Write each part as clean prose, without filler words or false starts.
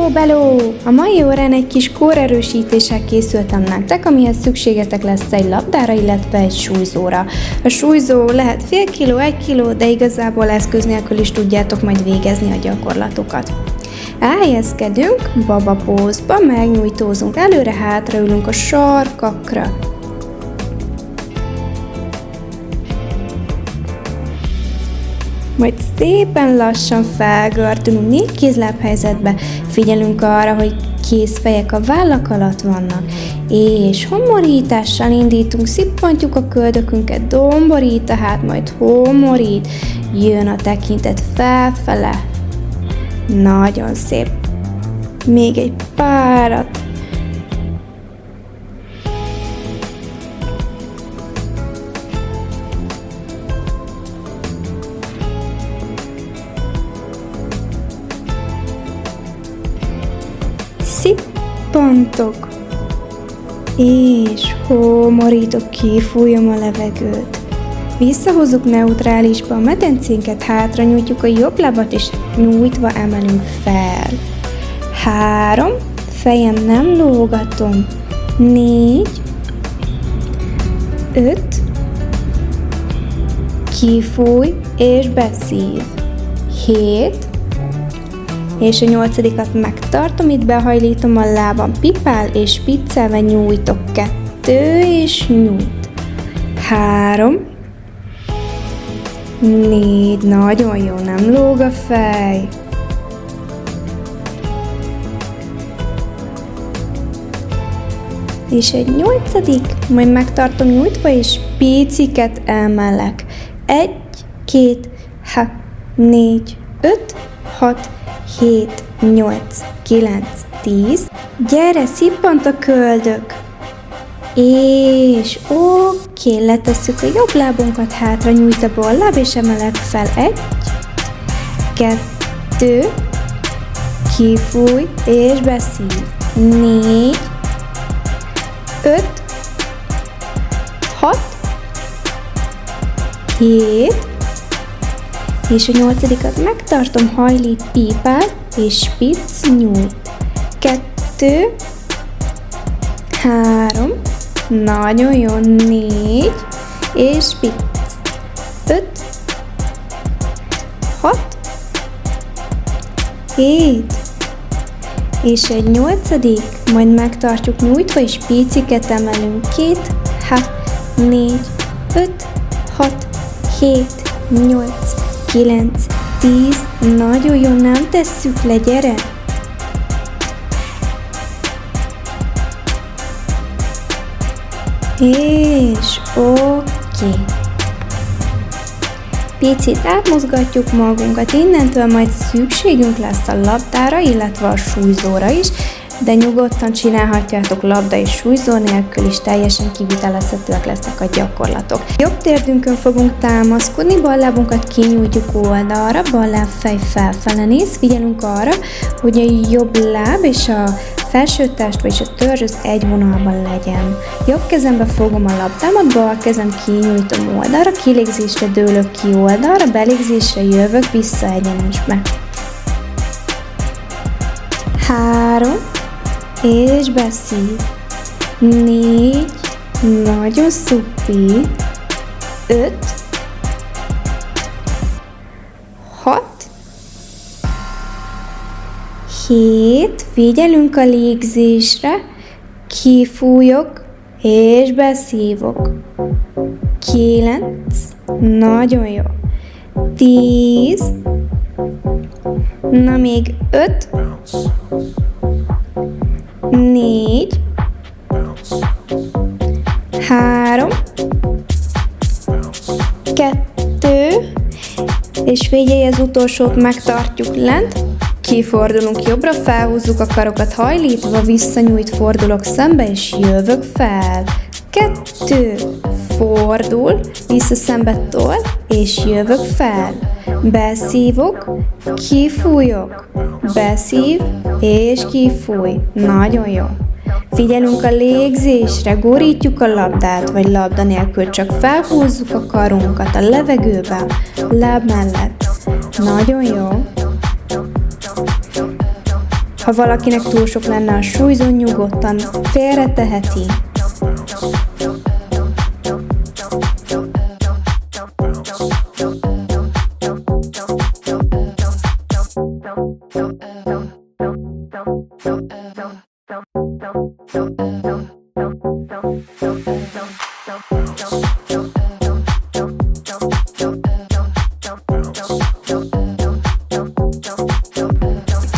Beló! A mai órán egy kis kórerősítéssel készültem nektek, amihez szükségetek lesz egy labdára, illetve egy súlyzóra. A súlyzó lehet fél kiló, 1 kiló, de igazából eszköz nélkül is tudjátok majd végezni a gyakorlatokat. Elhelyezkedünk babapózba, megnyújtózunk előre-hátra, ülünk a sarkakra. Majd szépen lassan felgördülünk 4 kézláb helyzetbe, figyelünk arra, hogy kézfejek a vállak alatt vannak, és homorítással indítunk, szippantjuk a köldökünket, domborít, tehát majd homorít, jön a tekintet felfele. Nagyon szép. Még egy párat. Szippantok, és homorítok, kifújom a levegőt. Visszahozzuk neutrálisba a medencénket, hátra nyújtjuk a jobb lábat, és nyújtva emelünk fel. 3, fejem nem lógatom. 4, 5, kifúj, és beszív. 7, és a 8-at megtartom, itt behajlítom a lábam, pipál, és spiccelve nyújtok. 2, és nyújt. 3, 4, nagyon jó, nem lóg a fej. És egy 8, majd megtartom nyújtva, és piciket emelek. 1, 2, 4, 5, 6, 7, 8, 9, 10. Gyere, szippant a köldök. És oké, letesszük a jobb lábunkat hátra, nyújt a bal láb, és emelek fel. 1, 2, kifúj, és beszív. 4, 5, 6, 7, és a 8-at megtartom, hajlít, pípál, és spicc, nyújt. 2, 3, nagyon jó, 4, és spicc. 5, 6, 7, és egy 8, majd megtartjuk nyújtva, és piciket emelünk. 2, 4, 5, 6, 7, 8, 9, 10, nagyon jó, nem tesszük le, gyere! És oké. Picit átmozgatjuk magunkat, innentől majd szükségünk lesz a labdára, illetve a súlyzóra is, de nyugodtan csinálhatjátok labda és súlyzó nélkül is, teljesen kivitelezhetőek lesznek a gyakorlatok. Jobb térdünkön fogunk támaszkodni, bal lábunkat kinyújtjuk oldalra, bal láb fej felfele néz, figyelünk arra, hogy a jobb láb és a felső test, vagyis a törzs az egy vonalban legyen. Jobb kezembe fogom a labdámat, bal kezem kinyújtom oldalra, kilégzésre dőlök ki oldalra, belégzésre jövök vissza egyenesbe. 3, és beszív. 4, nagyon szupi. 5, 6, 7, figyelünk a légzésre, kifújok, és beszívok. 9, nagyon jó. 10, na még 5, 4, 3, 2, és figyelj, az utolsót megtartjuk lent, kifordulunk jobbra, felhúzzuk a karokat hajlítva, visszanyújt, fordulok szembe, és jövök fel. 2, fordul, vissza szembe tol, és jövök fel. Beszívok, kifújok, beszív, és kifúj. Nagyon jó. Figyelünk a légzésre, gurítjuk a labdát, vagy labda nélkül, csak felhúzzuk a karunkat a levegőben, láb mellett. Nagyon jó. Ha valakinek túl sok lenne a súlyzó, nyugodtan félreteheti.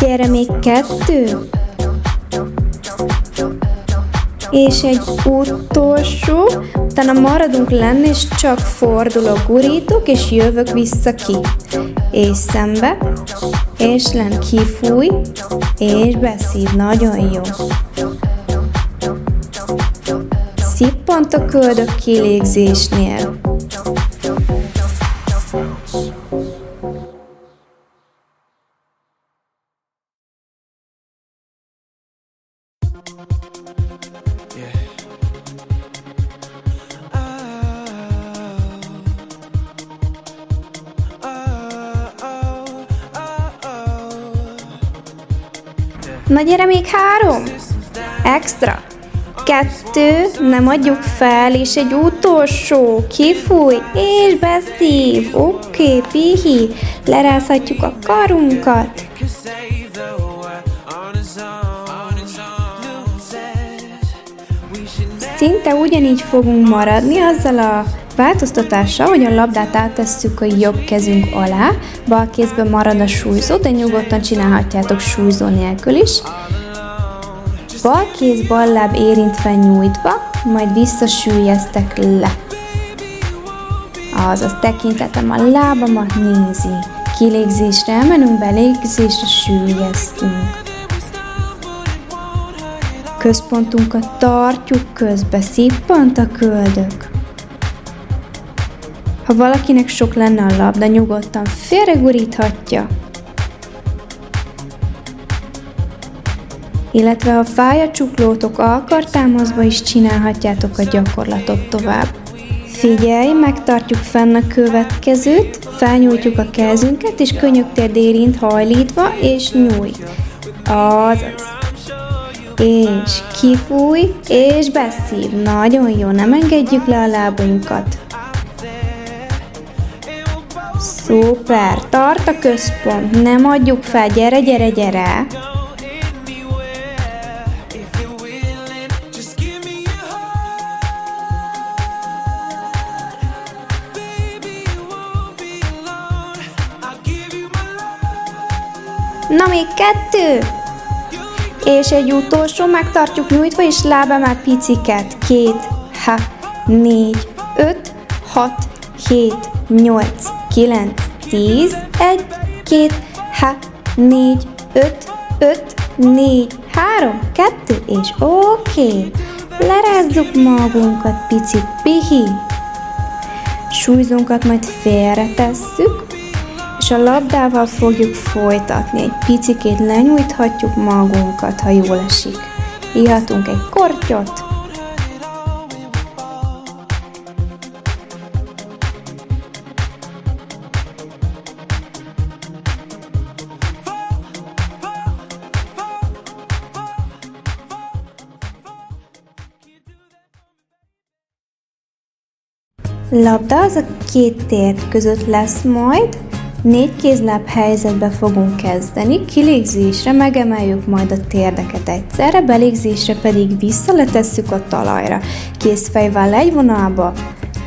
Gyere, még 2. És egy utolsó, utána maradunk lenni, és csak fordulok, gurítok, és jövök vissza ki. És szembe, és len kifúj, és beszív, nagyon jó. Szippant a köldök kilégzésnél. Na gyere, még 3. Extra. 2, nem adjuk fel, és egy utolsó, kifúj, és beszív. Oké, pihi, lerázhatjuk a karunkat. Szinte ugyanígy fogunk maradni azzal a változtatással, hogy a labdát áttesszük a jobb kezünk alá, bal kézben marad a súlyzó, de nyugodtan csinálhatjátok súlyzó nélkül is. Bal kéz, bal láb érintve nyújtva, majd visszasüllyesztek le. Azaz tekintetem a lábamat nézi. Kilégzésre emelünk, belégzésre süllyesztünk. Központunkat tartjuk, közbe szippant a köldök. Ha valakinek sok lenne a labda, nyugodtan félreguríthatja. Illetve ha fáj a csuklótok, alkartámaszba is csinálhatjátok a gyakorlatot tovább. Figyelj, megtartjuk fenn a következőt, felnyújtjuk a kezünket, és könyöktérd érint hajlítva, és nyújt. Azaz. És kifúj, és beszív. Nagyon jó, nem engedjük le a lábunkat. Szuper, tart a központ, nem adjuk fel, gyere, gyere, gyere. Na, még 2. És egy utolsó, megtartjuk nyújtva, és lábemelt piciket. 2, 4, 5, 6, 7, 8, 9, 10, 1, 2, 4, 5, 5, 4, 3, 2, és oké. Lerázzuk magunkat, pici pihi. Súlyzónkat majd félretesszük, és a labdával fogjuk folytatni. Egy picikét lenyújthatjuk magunkat, ha jól esik. Ihatunk egy kortyot. Labda az a 2 térd között lesz majd, 4 kézláb helyzetbe fogunk kezdeni, kilégzésre megemeljük majd a térdeket egyszerre, belégzésre pedig visszaletesszük a talajra. Kézfejvel egy vonalba,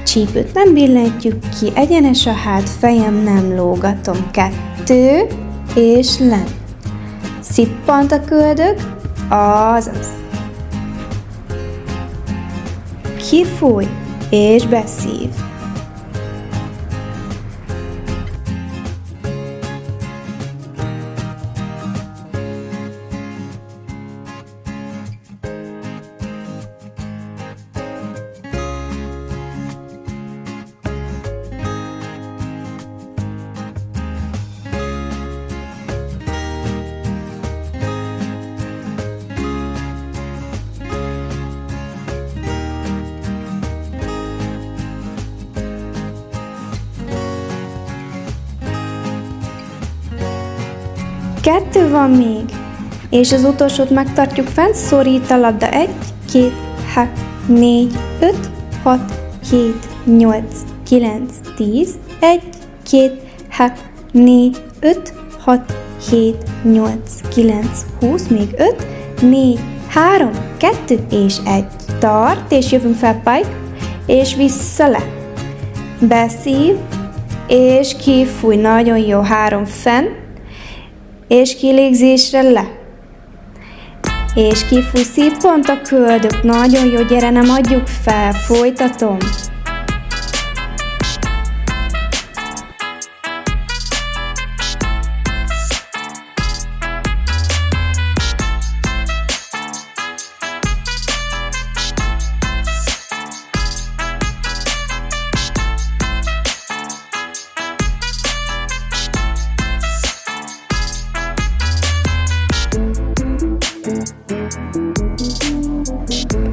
csípőt nem billentyűk ki, egyenes a hát, fejem nem lógatom. 2, és len. Szippant a köldök, azaz. Kifúj, és beszív. Kettő van még. És az utolsót megtartjuk fent, szorít a labda 1, 2, 3, 4, 5, 6, 7, 8, 9, 10, 1, 2, 3, 4, 5, 6, 7, 8, 9, 20, még 5, 4, 3, 2 és 1. Tart, és jövünk fel pike, és vissza le. Beszív, és kifúj, nagyon jó, 3 fenn, és kilégzésre le. És kifúj, szippant a köldök, nagyon jó, gyere, nem adjuk fel, folytatom.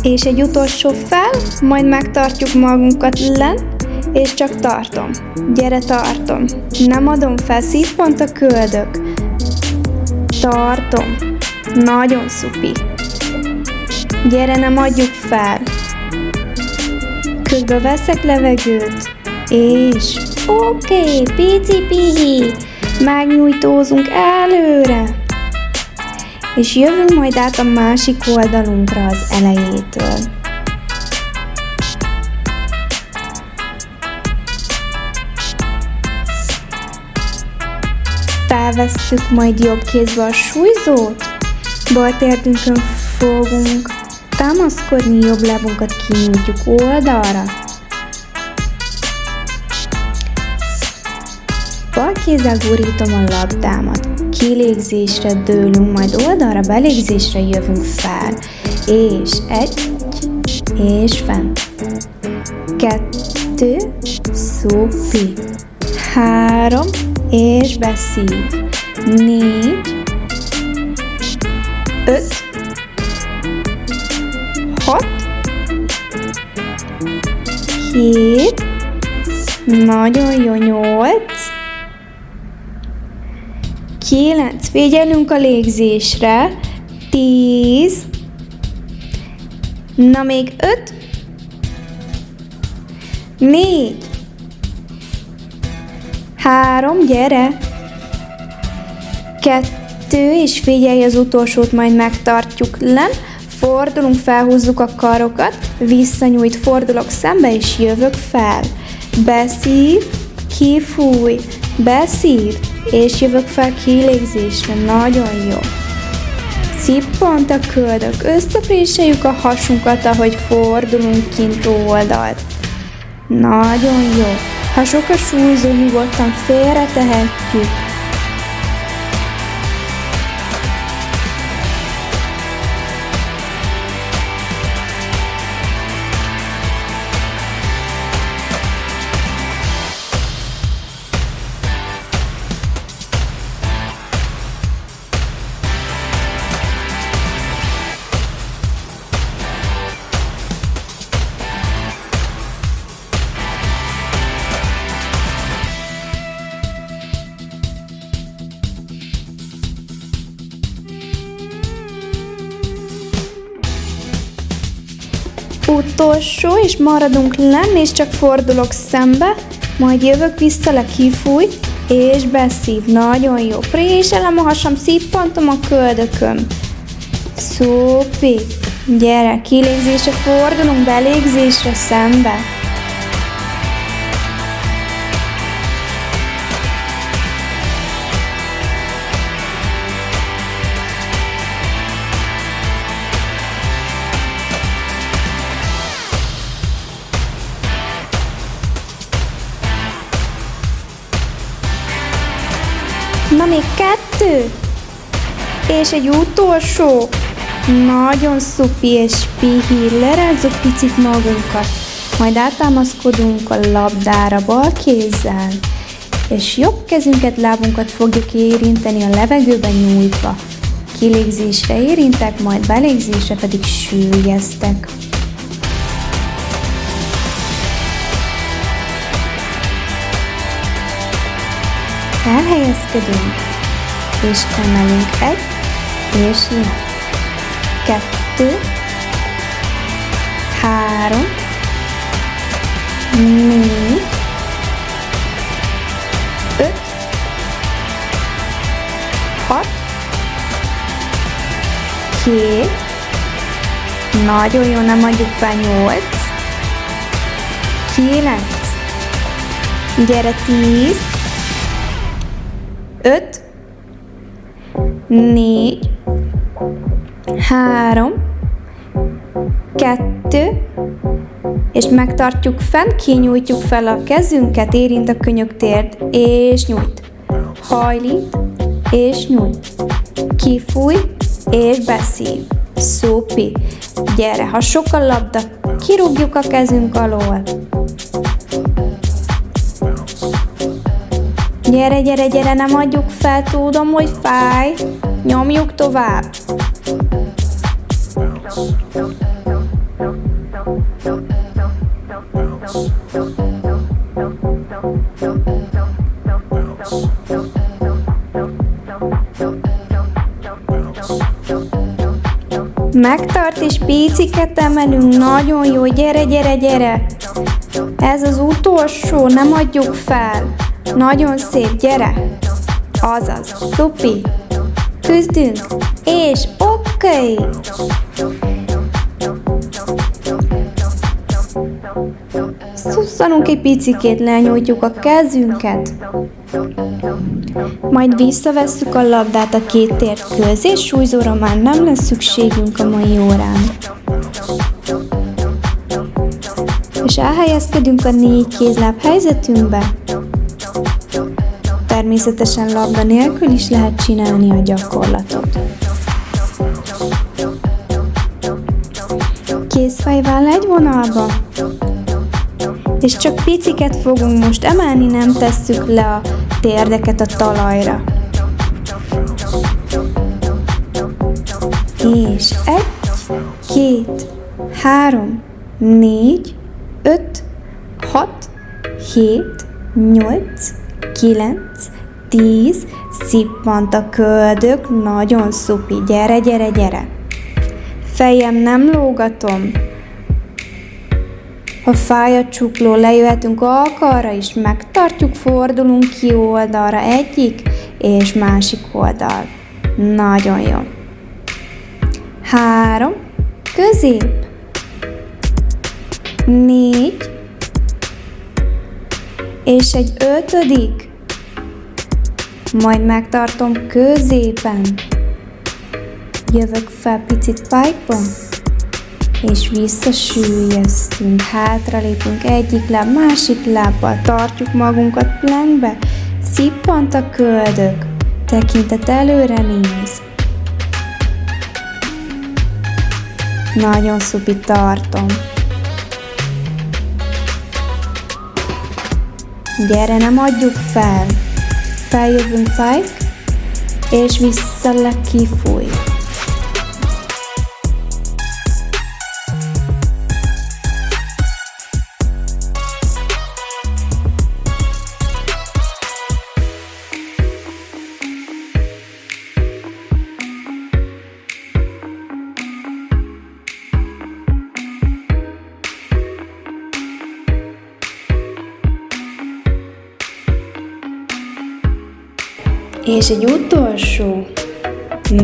És egy utolsó fel, majd megtartjuk magunkat len, és csak tartom. Gyere, tartom. Nem adom fel, szippant a köldök. Tartom. Nagyon szupi. Gyere, nem adjuk fel. Közben veszek levegőt. És oké, pici-pihi. Megnyújtózunk előre. És jövünk majd át a másik oldalunkra az elejétől. Felvesszük majd jobb kézbe a súlyzót, bal térdünkön fogunk támaszkodni, jobb lábunkat kinyújtjuk oldalra. Bal kézzel gurítom a labdámat. Kilégzésre dőlünk, majd oldalra, belégzésre jövünk fel. És 1, és fent. 2, szupi. 3, és beszív. 4, 5, 6, 7, nagyon jó, 8, 9, figyelünk a légzésre, 10, na még 5, 4, 3, gyere, 2, és figyelj az utolsót, majd megtartjuk len, fordulunk, felhúzzuk a karokat, visszanyújt, fordulok szembe, és jövök fel, beszív, kifúj, beszív, és jövök fel kilégzésre, nagyon jó. Szippant a köldök, összepréseljük a hasunkat, ahogy fordulunk kint oldalt. Nagyon jó. Ha sok a súlyzó, nyugodtan félretehetjük. Utolsó, és maradunk lenn, és csak fordulok szembe, majd jövök vissza, le, kifúj, és beszív. Nagyon jó. Préselem a hasam, szippantom a köldököm. Szupi. Gyere, kilégzésre fordulunk, belégzésre szembe. Na még 2, és egy utolsó, nagyon szupi, és pihi, lerázzuk picit magunkat, majd átámaszkodunk a labdára bal kézzel, és jobb kezünket, lábunkat fogjuk érinteni a levegőben nyújtva. Kilégzésre érintek, majd belégzésre pedig süllyesztek. Elhelyezkedünk, és emelünk 1, és nyit. 2, 3, 4, 5, 6, 7, nagyon jó, nem adjuk fel, 8, 9, gyere 10, 5, 4, 3, 2, és megtartjuk fenn, kinyújtjuk fel a kezünket, érint a könyöktérd, és nyújt. Hajlít, és nyújt. Kifúj, és beszív. Szupi. Gyere, ha sok a labda, kirúgjuk a kezünk alól. Gyere, gyere, gyere, nem adjuk fel, tudom, hogy fáj. Nyomjuk tovább. Megtart és piciket emelünk, nagyon jó, gyere, gyere, gyere. Ez az utolsó, nem adjuk fel. Nagyon szép, gyere. Azaz, szupi. Küzdünk, és oké. Szusszanunk egy picikét, lenyújtjuk a kezünket. Majd visszavesszük a labdát a két térd közé, súlyzóra már nem lesz szükségünk a mai órán. És elhelyezkedünk a 4 kézláb helyzetünkbe. Természetesen labda nélkül is lehet csinálni a gyakorlatot. Kézfejváll egy vonalba. És csak piciket fogunk most emelni, nem tesszük le a térdeket a talajra. És 1, 2, 3, 4, 5, 6, 7, 8, 9, 10, szippant a köldök, nagyon szupi, gyere, gyere, gyere. Fejem nem lógatom. Ha fáj a csukló, lejöhetünk alkarra is, megtartjuk, fordulunk ki oldalra, egyik és másik oldal. Nagyon jó. 3, közép. 4, és egy 5. Majd megtartom középen. Jövök fel picit pipe-on. És visszasüllyesztünk, hátralépünk egyik láb, másik lábbal, tartjuk magunkat plankbe, szippant a köldök, tekintet előre néz. Nagyon szupi, tartom. Gyere, nem adjuk fel. Feljövünk pike, és vissza le, kifúj. És egy utolsó,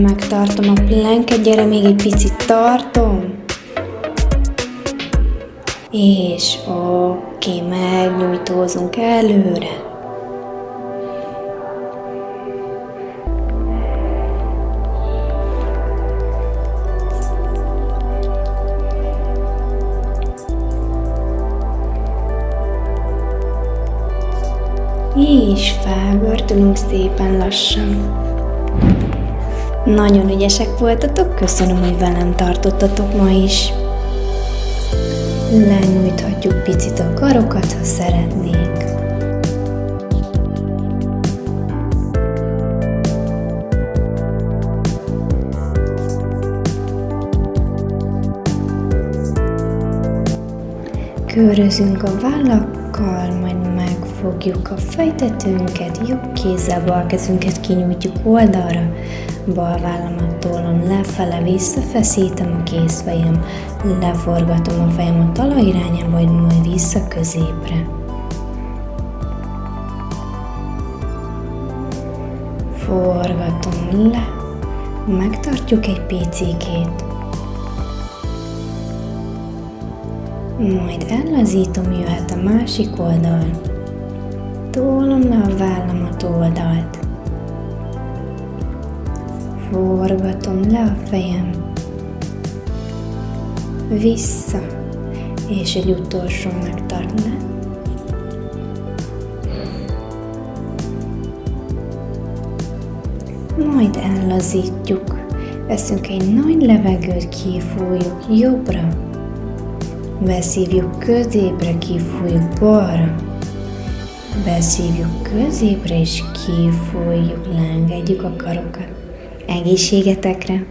megtartom a planket, gyere, még egy picit tartom, és oké, megnyújtózunk előre. És felgördülünk szépen lassan. Nagyon ügyesek voltatok, köszönöm, hogy velem tartottatok ma is. Lenyújthatjuk picit a karokat, ha szeretnénk. Körözünk a vállakkal, majd megfogjuk a fejtetőnket, jobb kézzel bal kezünket kinyújtjuk oldalra, bal vállamat tollon lefele visszafeszítem a kézfejem, leforgatom a fejem a talaj irányába, majd vissza középre. Forgatom le, megtartjuk egy picikét, majd ellazítom, jöhet a másik oldal, tolom le a vállamat oldalt, forgatom le a fejem, vissza, és egy utolsó megtart le. Majd ellazítjuk, veszünk egy nagy levegőt, kifújjuk jobbra, beszívjuk középre, kifújjuk balra, beszívjuk középre és kifújjuk, leengedjük a karokat. Egészségetekre!